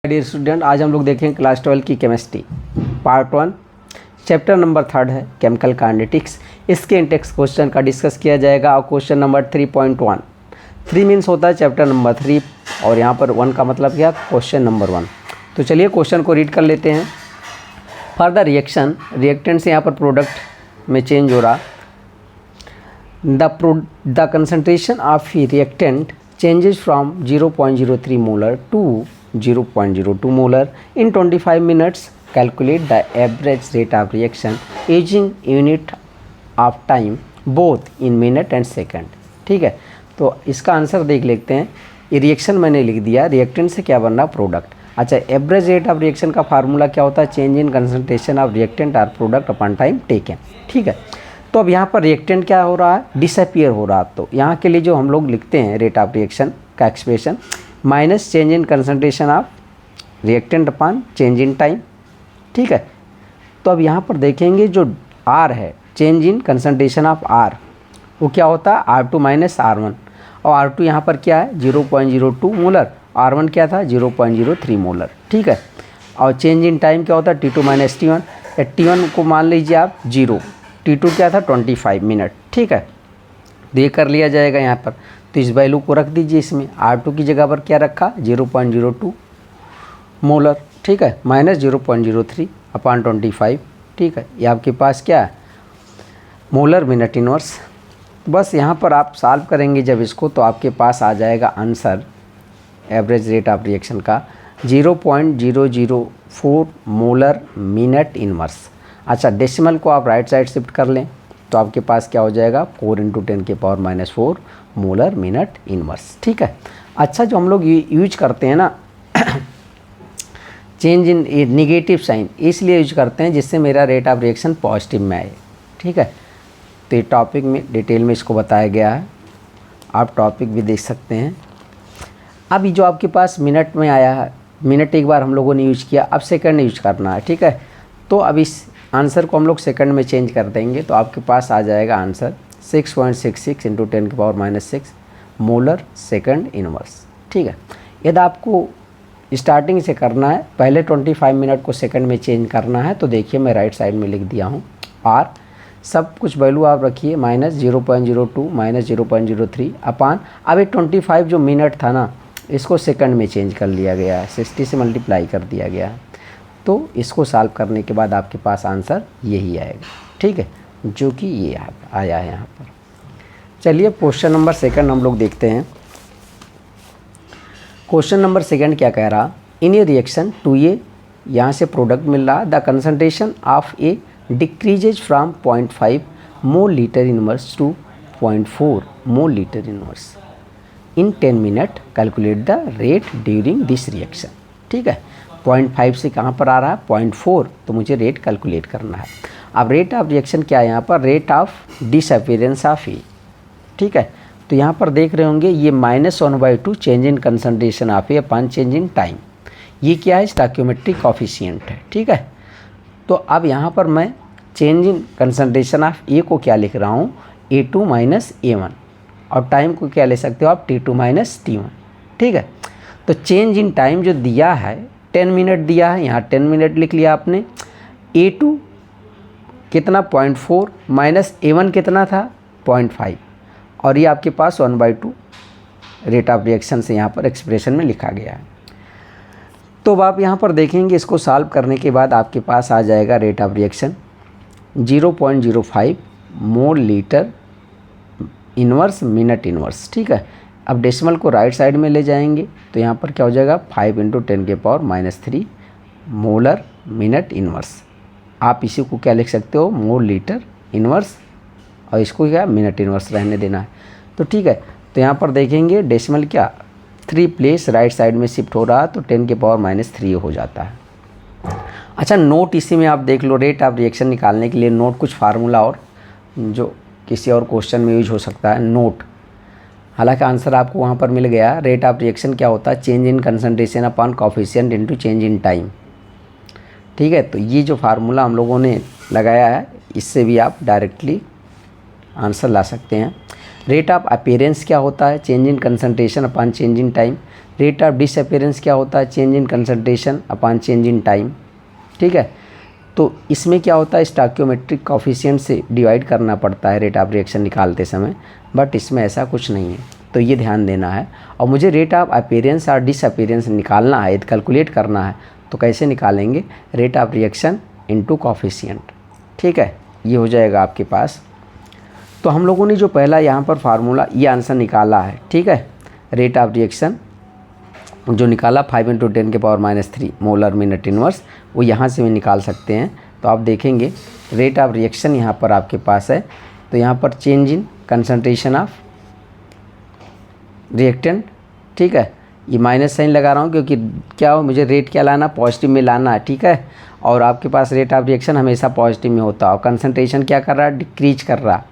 Dear student, आज हम लोग देखेंगे क्लास 12 की केमिस्ट्री पार्ट 1 चैप्टर नंबर 3 है केमिकल काइनेटिक्स। इसके इंटेक्स क्वेश्चन का डिस्कस किया जाएगा और क्वेश्चन नंबर 3.1 3 मीन्स होता है चैप्टर नंबर 3 और यहाँ पर 1 का मतलब क्या, क्वेश्चन नंबर 1। तो चलिए क्वेश्चन को रीड कर लेते हैं। फॉर द रिएक्शन, रिएक्टेंट से यहाँ पर प्रोडक्ट में चेंज हो रहा, the concentration of reactant changes from 0.03 molar to 0.02 molar in 25 minutes. Calculate the average rate of reaction using unit of time both in minute and second. ठीक है, तो इसका आंसर देख लेते हैं। ये रिएक्शन मैंने लिख दिया, रिएक्टेंट से क्या बन रहा, प्रोडक्ट। अच्छा, एवरेज रेट ऑफ रिएक्शन का फार्मूला क्या होता है, change in concentration of reactant और प्रोडक्ट अपॉन टाइम टेकन। ठीक है, तो अब यहाँ पर रिएक्टेंट क्या हो रहा है, डिसअपियर हो रहा है। तो यहाँ के लिए जो हम लोग लिखते हैं रेट ऑफ रिएक्शन का expression minus change in concentration of reactant upon change in time. ठीक है, तो अब यहाँ पर देखेंगे जो आर है, change in concentration of R, वो क्या होता है R2 माइनस R1, और R2 यहाँ पर क्या है 0.02 मोलर, R1 क्या था 0.03 मोलर। ठीक है, और चेंज इन टाइम क्या होता है T2 माइनस T1, T1 को मान लीजिए आप 0, T2 क्या था 25 मिनट। ठीक है, तो ये कर लिया जाएगा यहाँ पर। तो इस वैल्यू को रख दीजिए इसमें, R2 की जगह पर क्या रखा 0.02 मोलर। ठीक है, माइनस 0.03 अपॉन 25। ठीक है, ये आपके पास क्या है मोलर मिनट इनवर्स। बस यहाँ पर आप सॉल्व करेंगे जब इसको, तो आपके पास आ जाएगा answer average rate of reaction का 0.004 मोलर मिनट इनवर्स। अच्छा, डेसिमल को आप राइट साइड शिफ्ट कर लें तो आपके पास क्या हो जाएगा 4 × 10⁻⁻⁴ मोलर मिनट इनवर्स। ठीक है, अच्छा जो हम लोग यूज करते हैं ना चेंज इन निगेटिव साइन, इसलिए यूज करते हैं जिससे मेरा रेट ऑफ रिएक्शन पॉजिटिव में आए। ठीक है, तो ये टॉपिक में डिटेल में इसको बताया गया है, आप टॉपिक भी देख सकते हैं। अब ये जो आपके पास मिनट में आया है, मिनट एक बार हम लोगों ने यूज किया, अब सेकंड यूज करना है। ठीक है, तो अब इस आंसर को हम लोग सेकंड में चेंज कर देंगे, तो आपके पास आ जाएगा आंसर 6.66 × 10⁻⁻⁶ मोलर सेकंड इनवर्स। ठीक है, यदि आपको स्टार्टिंग से करना है, पहले 25 मिनट को सेकंड में चेंज करना है, तो देखिए मैं राइट साइड में लिख दिया हूँ आर, सब कुछ वैल्यू आप रखिए, माइनस 0.02 माइनस 0.03 अपान, अब ये 25 जो मिनट था ना, इसको सेकंड में चेंज कर लिया गया है, 60 से मल्टीप्लाई कर दिया गया है। तो इसको सॉल्व करने के बाद आपके पास आंसर यही आएगा। ठीक है, जो कि ये आया है यहाँ पर। चलिए क्वेश्चन नंबर सेकंड हम लोग देखते हैं। क्वेश्चन नंबर सेकंड क्या कह रहा, इन ए रिएक्शन टू ए, यहाँ से प्रोडक्ट मिल रहा, the concentration of A decreases from 0.5 mole litre inverse two 0.4 mole litre inverse in 10 minute. Calculate the rate during this reaction. ठीक है, 0.5 से कहाँ पर आ रहा है 0.4, तो मुझे रेट कैलकुलेट करना है। अब रेट ऑफ रिएक्शन क्या है यहाँ पर, रेट ऑफ डिसअपियरेंस ऑफ ए। ठीक है, तो यहाँ पर देख रहे होंगे ये -1/2 change in concentration of A upon change in time, ये क्या है स्टोइकियोमेट्रिक कोफिशिएंट है। ठीक है, तो अब यहाँ पर मैं चेंज इन कंसंट्रेशन ऑफ ए को क्या लिख रहा हूँ A2 माइनस A1, और टाइम को क्या ले सकते हो आप T2 माइनस T1। ठीक है, तो चेंज इन टाइम जो दिया है 10 मिनट दिया है, यहाँ 10 मिनट लिख लिया आपने। A2 कितना 0.4 माइनस A1 कितना था 0.5, और ये आपके पास 1/2 रेट ऑफ रिएक्शन से यहाँ पर एक्सप्रेशन में लिखा गया है। तो अब आप यहाँ पर देखेंगे, इसको सॉल्व करने के बाद आपके पास आ जाएगा rate of reaction 0.05 mole litre inverse minute inverse. ठीक है, अब डेसिमल को राइट साइड में ले जाएंगे, तो यहाँ पर क्या हो जाएगा 5 × 10⁻³ मोलर मिनट इनवर्स। आप इसी को क्या लिख सकते हो मोल लीटर इनवर्स, और इसको क्या मिनट इनवर्स रहने देना है। तो ठीक है, तो यहाँ पर देखेंगे डेसिमल क्या 3 प्लेस राइट साइड में शिफ्ट हो रहा, तो 10⁻³ हो जाता है। अच्छा, नोट इसी में आप देख लो, रेट ऑफ रिएक्शन निकालने के लिए नोट कुछ फार्मूला और जो किसी और क्वेश्चन में यूज हो सकता है नोट। हालांकि आंसर आपको वहाँ पर मिल गया। रेट ऑफ रिएक्शन क्या होता है, change in concentration upon coefficient into change in time. ठीक है, तो ये जो फार्मूला हम लोगों ने लगाया है, इससे भी आप डायरेक्टली आंसर ला सकते हैं। रेट ऑफ अपीयरेंस क्या होता है, change in concentration upon change in time. Rate of disappearance क्या होता है, change in concentration upon change in time, ठीक है। तो इसमें क्या होता है, स्टोइकियोमेट्रिक कोफिशिएंट से डिवाइड करना पड़ता है रेट ऑफ रिएक्शन निकालते समय, बट इसमें ऐसा कुछ नहीं है, तो ये ध्यान देना है। और मुझे रेट ऑफ अपीयरेंस और डिसअपीयरेंस निकालना है, कैलकुलेट करना है, तो कैसे निकालेंगे, rate of reaction into coefficient, ठीक है, ये हो जाएगा आपके पास। तो हम लोगों ने जो पहला यहाँ पर फार्मूला ये आंसर निकाला है, ठीक है, रेट ऑफ रिएक्शन जो निकाला 5 × 10⁻³ मोलर मिनट इनवर्स, वो यहाँ से भी निकाल सकते हैं। तो आप देखेंगे रेट ऑफ रिएक्शन यहाँ पर आपके पास है, तो यहाँ पर change in concentration of reactant, ठीक है, ये माइनस साइन लगा रहा हूँ क्योंकि क्या हो, मुझे रेट क्या लाना, पॉजिटिव में लाना है, ठीक है। और आपके पास रेट ऑफ रिएक्शन हमेशा पॉजिटिव में होता है और कंसंट्रेशन क्या कर रहा है, डिक्रीज कर रहा है,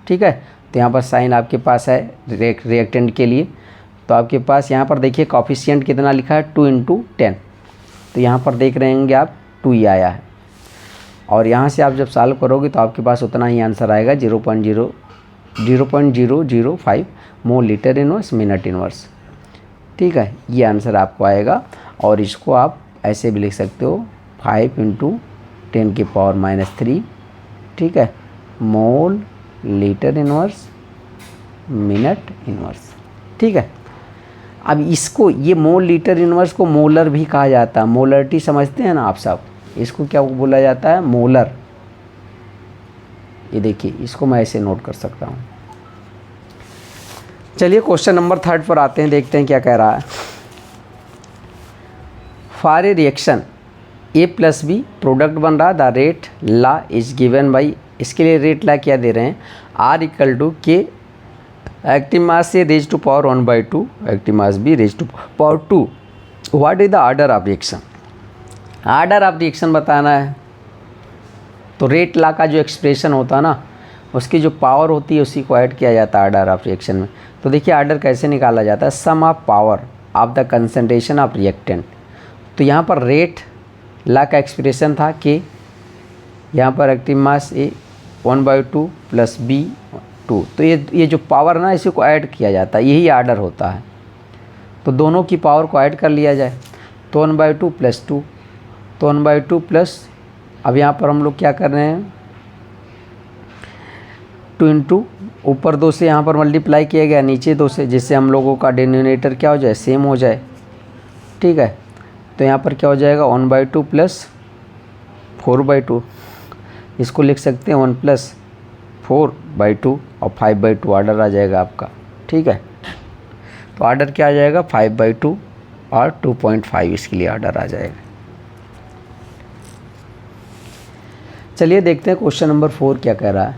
ठीक है। तो यहाँ पर साइन आपके पास है रिएक्टेंट के लिए। तो आपके पास यहाँ पर देखिए कोफिशिएंट कितना लिखा है, 2 × 10, तो यहाँ पर देख रहे होंगे आप 2 ही आया है। और यहाँ से आप जब सॉल्व करोगे तो आपके पास उतना ही आंसर आएगा, 0.0005 mole litre inverse minute inverse, ठीक है, ये आंसर आपको आएगा। और इसको आप ऐसे भी लिख सकते हो 5 × 10⁻³ ठीक है, mole litre inverse minute inverse, ठीक है। अब इसको, ये मोल लीटर इनवर्स को मोलर भी कहा जाता है, मोलरिटी समझते हैं ना आप सब, इसको क्या बोला जाता है, मोलर। ये देखिए, इसको मैं ऐसे नोट कर सकता हूँ। चलिए क्वेश्चन नंबर 3 पर आते हैं, देखते हैं क्या कह रहा है। For a reaction A + B product बन रहा, the rate law is given by, इसके लिए रेट ला क्या दे रहे हैं, R = K एक्टिव मास से raise to power 1/2, active mass B raise to power 2। What is the order of reaction, order of reaction बताना है। तो रेट ला का जो एक्सप्रेशन होता है ना, उसकी जो पावर होती है उसी को ऐड किया जाता है ऑर्डर ऑफ रिएक्शन में। तो देखिए ऑर्डर कैसे निकाला जाता है, sum of power of the concentration of reactant. तो यहाँ पर रेट ला का एक्सप्रेशन था कि यहाँ पर एक्टिव मास A 1/2 + B 2, तो ये जो पावर ना, इसी को ऐड किया जाता है, यही ऑर्डर होता है। तो दोनों की पावर को ऐड कर लिया जाए, तो 1/2 + 2, तो 1/2 प्लस, अब यहाँ पर हम लोग क्या कर रहे हैं, 2 × ऊपर 2 से यहाँ पर मल्टीप्लाई किया गया, नीचे 2 से, जिससे हम लोगों का डिनोमिनेटर क्या हो जाए, सेम हो जाए, ठीक है। तो यहाँ पर क्या हो जाएगा, 1/2 + 4/2, इसको लिख सकते हैं 1 + 4/2 और 5/2 ऑर्डर आ जाएगा आपका, ठीक है। तो ऑर्डर क्या आ जाएगा, 5/2 और 2.5, इसके लिए ऑर्डर आ जाएगा। चलिए देखते हैं क्वेश्चन नंबर 4 क्या कह रहा है।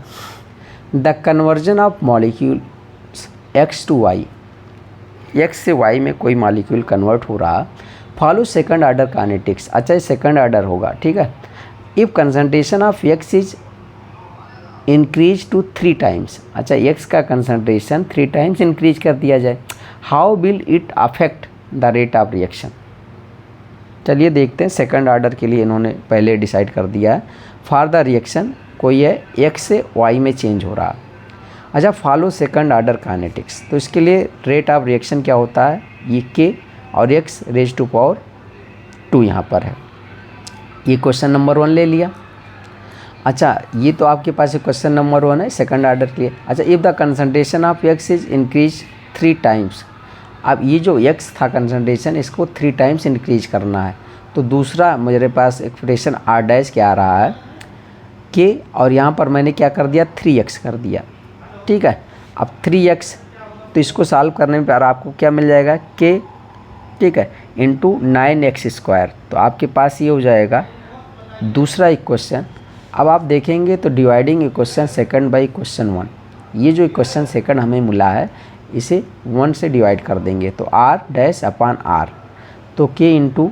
The conversion of molecules X to Y, X से Y में कोई मॉलिक्यूल कन्वर्ट हो रहा, फॉलो सेकंड ऑर्डर काइनेटिक्स। अच्छा, ये सेकंड ऑर्डर होगा, ठीक है। If concentration of X is increase to 3 times, अच्छा X का कंसंट्रेशन 3 टाइम्स इंक्रीज कर दिया जाए, how will it affect the rate of reaction. चलिए देखते हैं, सेकंड ऑर्डर के लिए इन्होंने पहले डिसाइड कर दिया है। फॉर द रिएक्शन कोई है X से Y में चेंज हो रहा। अच्छा, फॉलो सेकंड ऑर्डर काइनेटिक्स, तो इसके लिए रेट ऑफ रिएक्शन क्या होता है, ये K और X रेज टू पावर 2 यहाँ पर है। ये क्वेश्चन नंबर 1 ले लिया। अच्छा, ये तो आपके पास क्वेश्चन नंबर 1 है सेकंड ऑर्डर के लिए। अच्छा, if the concentration of X is increase 3 times, अब ये जो X था कंसंट्रेशन, इसको 3 टाइम्स इंक्रीज करना है। तो दूसरा मेरे पास एक्सप्रेशन R' क्या आ रहा है, K, और यहाँ पर मैंने क्या कर दिया, 3X कर दिया, ठीक है। अब 3X, तो इसको सॉल्व करने पर आपको क्या मिल जाएगा, K, ठीक है, इंटू 9x²। तो आपके पास ये हो जाएगा दूसरा इक्वेशन। अब आप देखेंगे तो dividing equation second by equation 1, ये जो इक्वेशन सेकंड हमें मिला है इसे 1 से डिवाइड कर देंगे, तो R'/R, तो K ×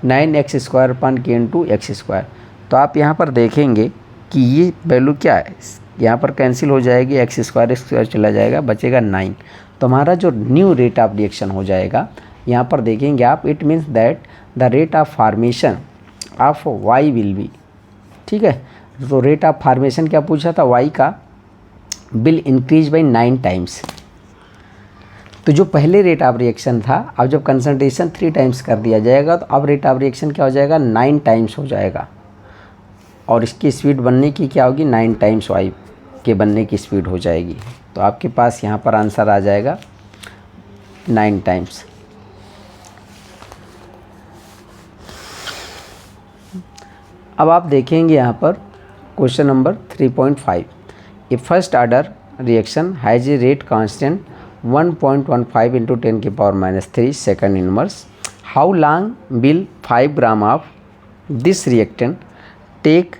9x² K × x²। तो आप यहाँ पर देखेंगे कि ये वैल्यू क्या है, यहाँ पर कैंसिल हो जाएगी, x² चला जाएगा, बचेगा 9। तो हमारा जो न्यू रेट ऑफ रिएक्शन हो जाएगा, यहाँ पर देखेंगे आप, it means that the rate of formation of Y will be, ठीक है। तो रेट ऑफ फॉर्मेशन क्या पूछा था, Y का, विल इंक्रीज बाई 9 टाइम्स। तो जो पहले रेट ऑफ रिएक्शन था, अब जब कंसंट्रेशन 3 टाइम्स कर दिया जाएगा तो अब रेट ऑफ रिएक्शन क्या हो जाएगा, 9 टाइम्स हो जाएगा। और इसकी स्पीड बनने की क्या होगी, 9 टाइम्स वाई के बनने की स्पीड हो जाएगी। तो आपके पास यहाँ पर आंसर आ जाएगा 9 टाइम्स। अब आप देखेंगे यहाँ पर question number 3.5, a first order reaction has a rate constant 1.15 into 10⁻³ second inverse, how long will 5 gram of this reactant take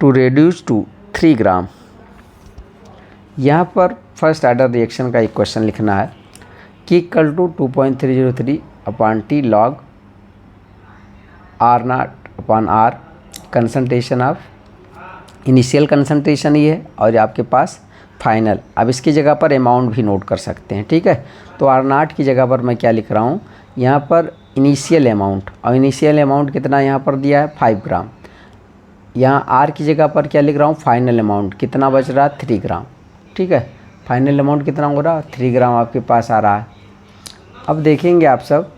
to reduce to 3 gram. यहाँ पर फर्स्ट ऑर्डर रिएक्शन का एक क्वेश्चन लिखना है कि equal to 2.303/T log R0/R concentration of, initial concentration ये है और आपके पास फाइनल। अब इसकी जगह पर अमाउंट भी नोट कर सकते हैं, ठीक है। तो R0 की जगह पर मैं क्या लिख रहा हूँ, यहाँ पर इनिशियल अमाउंट, और इनिशियल अमाउंट कितना यहाँ पर दिया है 5 ग्राम। यहाँ R की जगह पर क्या लिख रहा हूँ, फाइनल अमाउंट कितना बच रहा है 3 ग्राम, ठीक है। फाइनल अमाउंट कितना हो रहा है 3 ग्राम आपके पास आ रहा है। अब देखेंगे आप सब,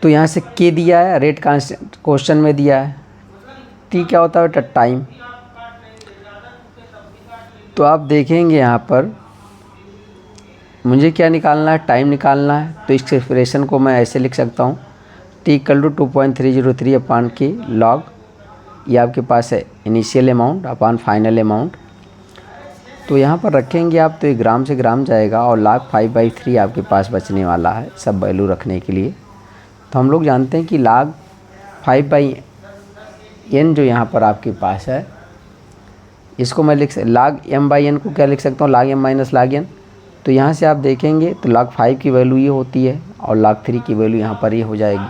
तो यहाँ से K दिया है, रेट कांस्टेंट क्वेश्चन में दिया है, T क्या होता है बेटा, टाइम। तो आप देखेंगे यहाँ पर मुझे क्या निकालना है, टाइम निकालना है। तो इस एक्सप्रेशन को मैं ऐसे लिख सकता हूँ, T = 2.303/K log, ये आपके पास है initial amount upon final amount. तो यहाँ पर रखेंगे आप तो ये ग्राम से ग्राम जाएगा और log 5/3 आपके पास बचने वाला है सब वैल्यू रखने के लिए। तो हम लोग जानते हैं कि log 5/n जो यहाँ पर आपके पास है, इसको मैं log m/n को क्या लिख सकता हूँ, log m - log n। तो यहाँ से आप देखेंगे तो log 5 की वैल्यू ये होती है और log 3 की वैल्यू यहाँ पर ये हो जाएगी।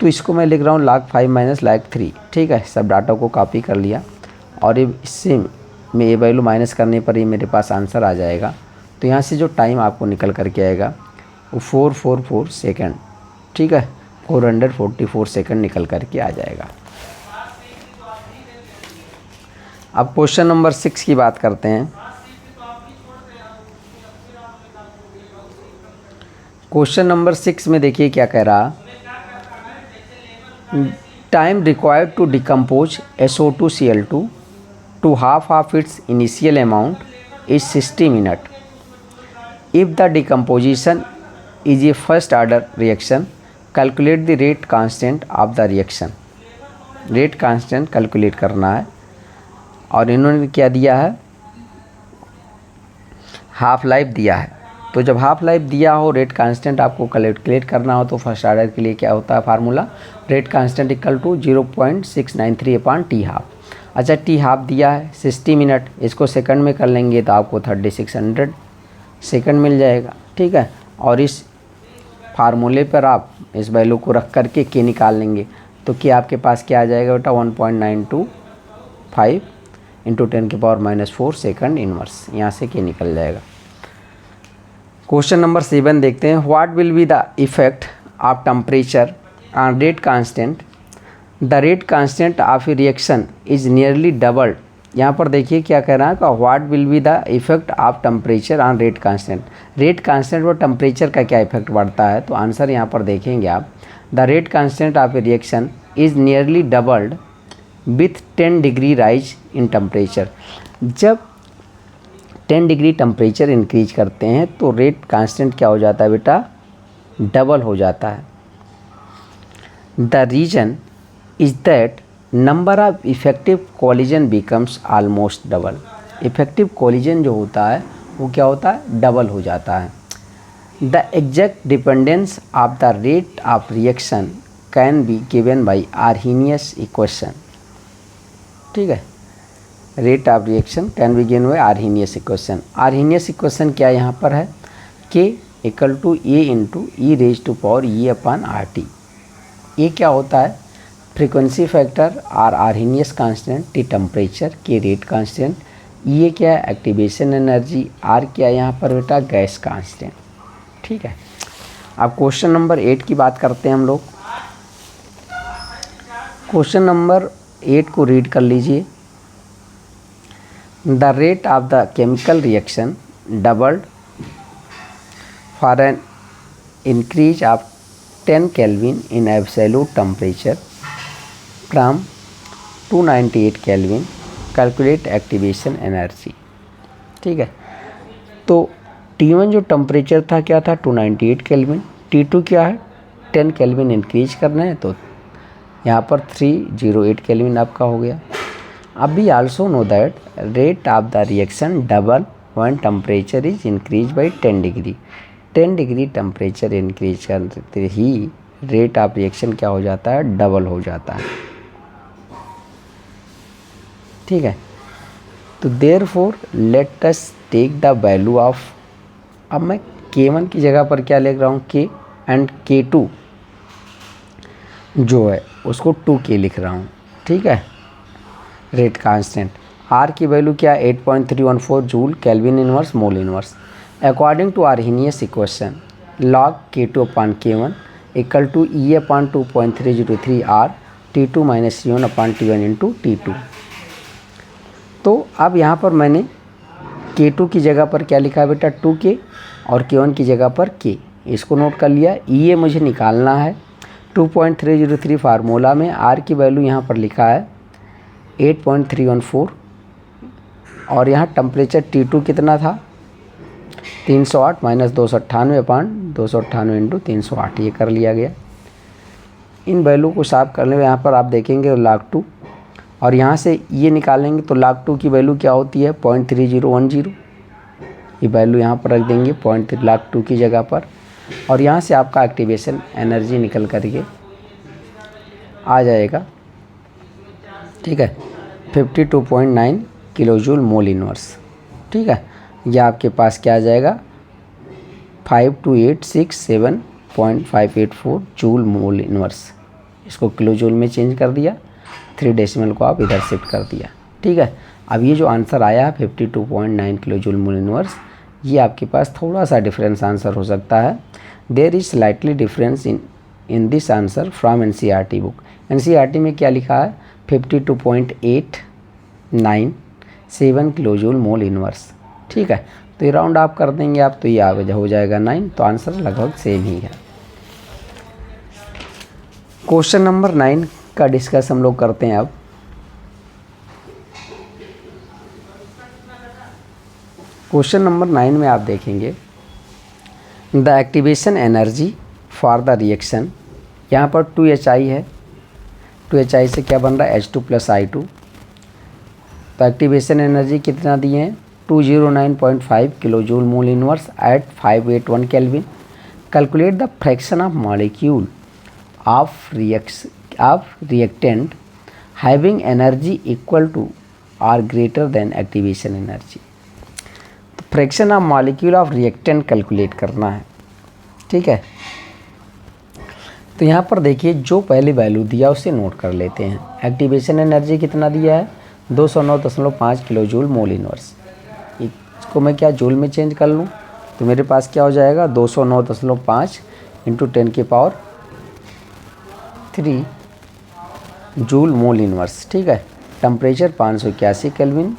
तो इसको मैं लिख रहा हूँ log 5 - log 3, ठीक है। सब डाटा को कॉपी कर लिया और ये इससे मैं ये वैल्यू माइनस करने पर ही मेरे पास आंसर आ जाएगा। तो यहाँ से जो टाइम आपको निकल करके आएगा वो 444 सेकेंड, ठीक है, 444 सेकेंड निकल करके आ जाएगा। अब क्वेश्चन नंबर 6 की बात करते हैं। क्वेश्चन नंबर 6 में देखिए क्या कह रहा, time required to decompose SO2Cl2 to half of its initial amount is 60 minutes. If the decomposition is a first order reaction, calculate the rate constant of the reaction. Rate constant calculate करना है और इन्होंने क्या दिया है, half life दिया है। तो जब हाफ लाइफ दिया हो, रेट कांस्टेंट आपको कैलकुलेट करना हो, तो फर्स्ट ऑर्डर के लिए क्या होता है formula, rate constant equal to 0.693/T half. अच्छा, T हाफ दिया है 60 मिनट, इसको सेकंड में कर लेंगे तो आपको 3600 सेकंड मिल जाएगा, ठीक है। और इस फार्मूले पर आप इस वैल्यू को रख करके K निकाल लेंगे। तो K आपके पास क्या आ जाएगा बेटा, 1.925 इंटू 10⁻⁻4 सेकंड इनवर्स, यहाँ से K निकल जाएगा। क्वेश्चन नंबर 7 देखते हैं। What will be the effect of temperature on rate constant, the rate constant of A reaction is nearly doubled. यहाँ पर देखिए क्या कह रहा है कि what will be the effect of temperature on rate constant, rate constant और temperature का क्या इफेक्ट बढ़ता है। तो आंसर यहाँ पर देखेंगे आप, the rate constant of A reaction is nearly doubled with 10 degree rise in temperature. जब 10 डिग्री टेम्परेचर इंक्रीज करते हैं तो रेट कांस्टेंट क्या हो जाता है बेटा, डबल हो जाता है। The reason is that number of effective collision becomes almost double. Effective collision जो होता है वो क्या होता है, डबल हो जाता है। The exact dependence of the rate of reaction can be given by Arrhenius equation, ठीक है। Rate of reaction can be given by Arrhenius equation. Arrhenius equation क्या यहाँ पर है, K = A × e⁻⁸ ये क्या होता है, frequency factor, or Arrhenius constant, T temperature, K rate constant, ये क्या है एक्टिवेशन एनर्जी, R क्या है यहाँ पर बेटा, गैस कांस्टेंट, ठीक है। अब क्वेश्चन नंबर 8 की बात करते हैं हम लोग। क्वेश्चन नंबर 8 को रीड कर लीजिए। The rate of the chemical reaction doubled for an increase of 10 kelvin in absolute temperature from 298 kelvin. Calculate activation energy. ठीक है, तो T1 जो टेम्परेचर था क्या था 298 केल्विन, T2 क्या है 10 केल्विन इंक्रीज करना है, तो यहाँ पर 308 केल्विन आपका हो गया। अब भी also know that rate of the reaction double when temperature is increase by 10 degree. 10 degree temperature increase करते ही रेट ऑफ रिएक्शन क्या हो जाता है, डबल हो जाता है। ठीक है, तो therefore let us take the value of, अब मैं K1 की जगह पर क्या लिख रहा हूँ K, एंड K2 जो है उसको 2K लिख रहा हूँ। ठीक है, रेट कांस्टेंट। R की वैल्यू क्या 8.314 joule kelvin inverse mole inverse. According to Arrhenius equation log K2 upon K1 equal to E upon 2.303 R T2 minus C1 upon T1 into T2। तो अब यहाँ पर मैंने K2 की जगह पर क्या लिखा है बेटा 2K, और K1 की जगह पर K, इसको नोट कर लिया। ये मुझे निकालना है 2.303 फार्मूला में। R की वैल्यू यहाँ पर लिखा है 8.314, और यहाँ टेम्परेचर T2 कितना था 308 माइनस 298 अपॉन 298 इंटू 308, ये कर लिया गया। इन वैल्यू को साफ करने में यहाँ पर आप देखेंगे log 2, और यहाँ से ये निकालेंगे तो log 2 की वैल्यू क्या होती है 0.3010। ये वैल्यू यहाँ पर रख देंगे log 2 की जगह पर, और यहाँ से आपका एक्टिवेशन एनर्जी निकल करके आ जाएगा। ठीक है, 52.9 किलो जूल मोल इनवर्स। ठीक है, यह आपके पास क्या आ जाएगा 52867.584 जूल मोल इनवर्स। इसको किलो जूल में चेंज कर दिया, 3 डेसिमल को आप इधर शिफ्ट कर दिया। ठीक है, अब ये जो आंसर आया 52.9 किलो जूल मोल इनवर्स, ये आपके पास थोड़ा सा डिफरेंस आंसर हो सकता है। There is slightly difference in this answer from NCERT book. NCERT में क्या लिखा है 52.897 किलो जूल मोल इनवर्स। ठीक है, तो ये राउंड आप कर देंगे आप, तो ये हो जाएगा 9, तो आंसर लगभग सेम ही है। क्वेश्चन नंबर 9 का डिस्कस हम लोग करते हैं अब। क्वेश्चन नंबर 9 में आप देखेंगे the activation energy for the reaction, यहाँ पर 2HI है, 2HI से क्या बन रहा है H2 + I2। तो एक्टिवेशन एनर्जी कितना दिए हैं 209.5 kilo joule mole inverse at 581 kelvin. Calculate the fraction of molecule of reactant having energy equal to or greater than activation energy. तो fraction of molecule of reactant calculate करना है। ठीक है, तो यहाँ पर देखिए जो पहले वैल्यू दिया उसे नोट कर लेते हैं। एक्टिवेशन एनर्जी कितना दिया है 209.5 किलो जूल मोल इनवर्स। इसको मैं क्या जूल में चेंज कर लूँ तो मेरे पास क्या हो जाएगा 209.5 इंटू 10 की पावर 3 जूल मोल इनवर्स। ठीक है, टेम्परेचर 581 केल्विन,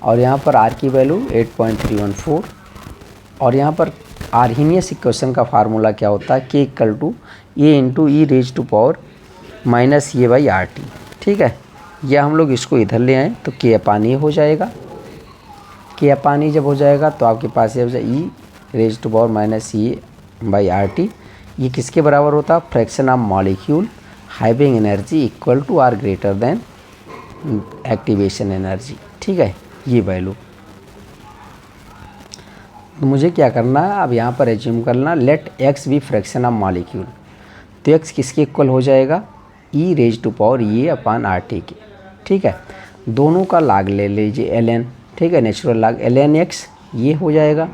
और यहाँ पर R की वैल्यू 8.314, और यहाँ पर आर्हेनियस इक्वेशन का फार्मूला क्या होता है K equal to A into E raise to power minus A by RT। ठीक है, या हम लोग इसको इधर ले आएँ तो K अपान A हो जाएगा। K अपान A जब हो जाएगा तो आपके पास ये हो जाए E raise to power minus A by RT। ये किसके बराबर होता है fraction of molecule having energy equal to or greater than activation energy. ठीक है, ये वैल्यू। तो मुझे क्या करना है अब यहाँ पर एज्यूम करना let x be fraction of molecule. तो x किसके इक्वल हो जाएगा E raise to power A upon RT के। ठीक है, दोनों का लाग ले लीजिए ln। ठीक है, नेचुरल लाग ln x ये हो जाएगा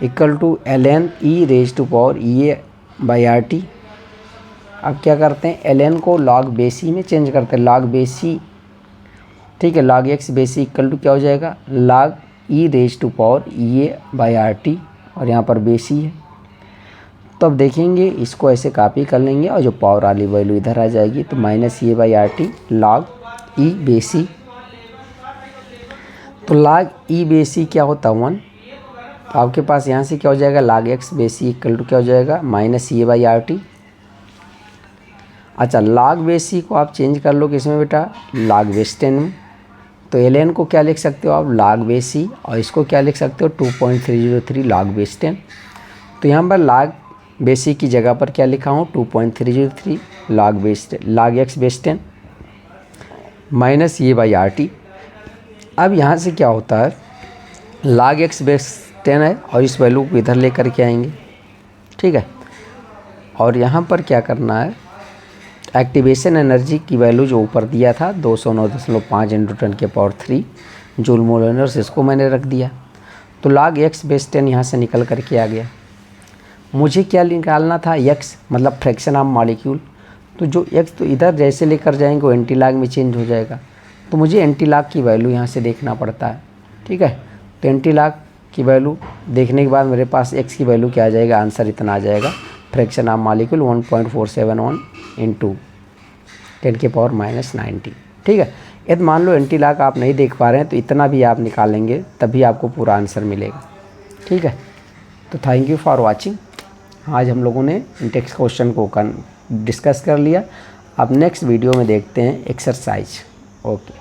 equal to ln E raise to power A by RT। अब क्या करते हैं ln को log बेसी में चेंज करते हैं, log बेसी। ठीक है, log x बेसी इक्वल टू क्या हो जाएगा log E raise to power A by RT, और यहाँ पर बेसी है। तो अब देखेंगे इसको ऐसे कॉपी कर लेंगे और जो पावर वाली वैल्यू इधर आ जाएगी तो minus A by RT log E बेसी तो लाग ई बेसी क्या होता है 1, तो आपके पास यहाँ से क्या हो जाएगा लाग एक्स बेसी इक्वल टू क्या हो जाएगा माइनस ये बाई आर टी। अच्छा लाग बेसी को आप चेंज कर लो किसमें बेटा, लाग बेस 10 में। तो एल को क्या लिख सकते हो आप लाग बेसी, और इसको क्या लिख सकते हो 2.303 लाग बेस 10। तो यहाँ पर लाग बेसी की जगह पर क्या लिखा हूँ 2.303 लाग एक्स बेस 10 माइनस ये बाई आर टी। अब यहाँ से क्या होता है लाग एक्स बेस 10 है और इस वैल्यू को इधर लेकर के आएंगे, ठीक है। और यहाँ पर क्या करना है, एक्टिवेशन एनर्जी की वैल्यू जो ऊपर दिया था 209.5 × 10⁻³ जूल मोल एनर्जी, इसको मैंने रख दिया। तो लाग एक्स बेस 10 यहाँ से निकल करके आ गया। मुझे क्या निकालना था एक्स, मतलब फ्रैक्शन ऑफ मॉलिक्यूल। तो जो एक्स तो इधर जैसे लेकर जाएंगे वो एंटी लाग में चेंज हो जाएगा, तो मुझे एंटी लाग की वैल्यू यहाँ से देखना पड़ता है, ठीक है। तो एंटी लाग की वैल्यू देखने के बाद मेरे पास एक्स की वैल्यू क्या आ जाएगा, आंसर इतना आ जाएगा, फ्रैक्शन ऑफ मॉलिक्यूल 1.471 × 10⁻⁻90, ठीक है। यदि मान लो एंटी लाग आप नहीं देख पा रहे हैं तो इतना भी आप निकालेंगे तभी आपको पूरा आंसर मिलेगा, ठीक है। तो थैंक यू फॉर वाचिंग। आज हम लोगों ने टेक्स्ट क्वेश्चन को डिस्कस कर लिया। अब नेक्स्ट वीडियो में देखते हैं एक्सरसाइज। ओके।